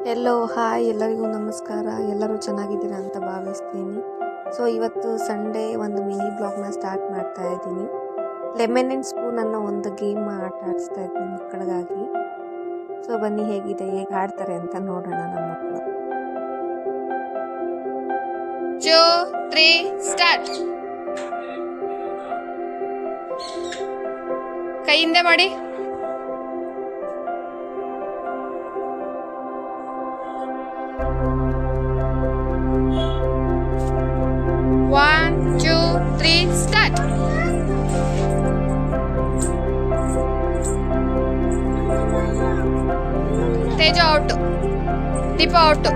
Hello hi ಎಲ್ಲರಿಗೂ ನಮಸ್ಕಾರ. ಎಲ್ಲರೂ ಚೆನ್ನಾಗಿದ್ದೀರಾ ಅಂತ ಭಾವಿಸ್ತೀನಿ. ಸೊ ಇವತ್ತು ಸಂಡೇ ಒಂದು ಮಿನಿ ಬ್ಲಾಗ್ನ ಸ್ಟಾರ್ಟ್ ಮಾಡ್ತಾ ಇದ್ದೀನಿ. ಲೆಮನ್ ಆ್ಯಂಡ್ ಸ್ಪೂನ್ ಅನ್ನೋ ಒಂದು ಗೇಮ್ ಆಟ ಆಡಿಸ್ತಾ ಇದ್ದೀನಿ ಮಕ್ಕಳಿಗಾಗಿ. ಸೊ ಬನ್ನಿ ಹೇಗಿದೆ, ಹೇಗೆ ಆಡ್ತಾರೆ ಅಂತ ನೋಡೋಣ ನಮ್ಮ ಮಕ್ಕಳು. 2, 3 ಸ್ಟಾರ್ಟ್. ಕೈಯಿಂದ ಮಾಡಿ. One, two, three, start. Teju out, Deepa out.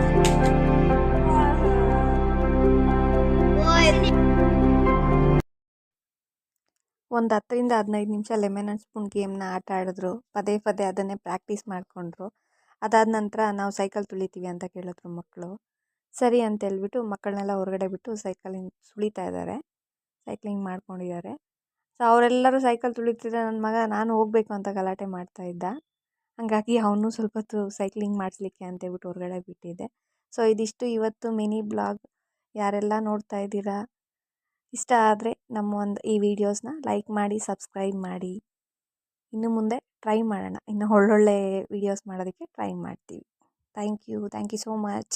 ಒಂದು 10ರಿಂದ 15 ನಿಮಿಷ ಲೆಮನ್ ಆ್ಯಂಡ್ ಸ್ಪೂನ್ ಗೇಮ್ನ ಆಟ ಆಡಿದ್ರು. ಪದೇ ಪದೇ ಅದನ್ನೇ ಪ್ರಾಕ್ಟೀಸ್ ಮಾಡಿಕೊಂಡ್ರು. ಅದಾದ ನಂತರ ನಾವು ಸೈಕಲ್ ತುಳಿತೀವಿ ಅಂತ ಕೇಳಿದ್ರು ಮಕ್ಕಳು. ಸರಿ ಅಂತ ಹೇಳ್ಬಿಟ್ಟು ಮಕ್ಕಳನ್ನೆಲ್ಲ ಹೊರಗಡೆ ಬಿಟ್ಟು ಸೈಕಲಿಂಗ್ ಸುಳಿತಾ ಇದ್ದಾರೆ, ಸೈಕ್ಲಿಂಗ್ ಮಾಡ್ಕೊಂಡಿದ್ದಾರೆ. ಸೊ ಅವರೆಲ್ಲರೂ ಸೈಕಲ್ ತುಳಿತಿದ್ರೆ ನನ್ನ ಮಗ ನಾನು ಹೋಗಬೇಕು ಅಂತ ಗಲಾಟೆ ಮಾಡ್ತಾ ಇದ್ದ. ಹಾಗಾಗಿ ಅವನು ಸ್ವಲ್ಪ ಹೊತ್ತು ಸೈಕ್ಲಿಂಗ್ ಮಾಡಿಸ್ಲಿಕ್ಕೆ ಅಂತೇಳ್ಬಿಟ್ಟು ಹೊರಗಡೆ ಬಿಟ್ಟಿದ್ದೆ. ಸೊ ಇದಿಷ್ಟು ಇವತ್ತು ಮಿನಿ ಬ್ಲಾಗ್. ಯಾರೆಲ್ಲ ನೋಡ್ತಾ ಇದ್ದೀರಾ, ಇಷ್ಟ ಆದರೆ ನಮ್ಮ ಒಂದು ಈ ವಿಡಿಯೋಸ್ನ ಲೈಕ್ ಮಾಡಿ, ಸಬ್ಸ್ಕ್ರೈಬ್ ಮಾಡಿ. ಇನ್ನು ಮುಂದೆ ಟ್ರೈ ಮಾಡೋಣ, ಇನ್ನು ಒಳ್ಳೊಳ್ಳೆ ವಿಡಿಯೋಸ್ ಮಾಡೋದಕ್ಕೆ ಟ್ರೈ ಮಾಡ್ತೀವಿ. Thank you so much.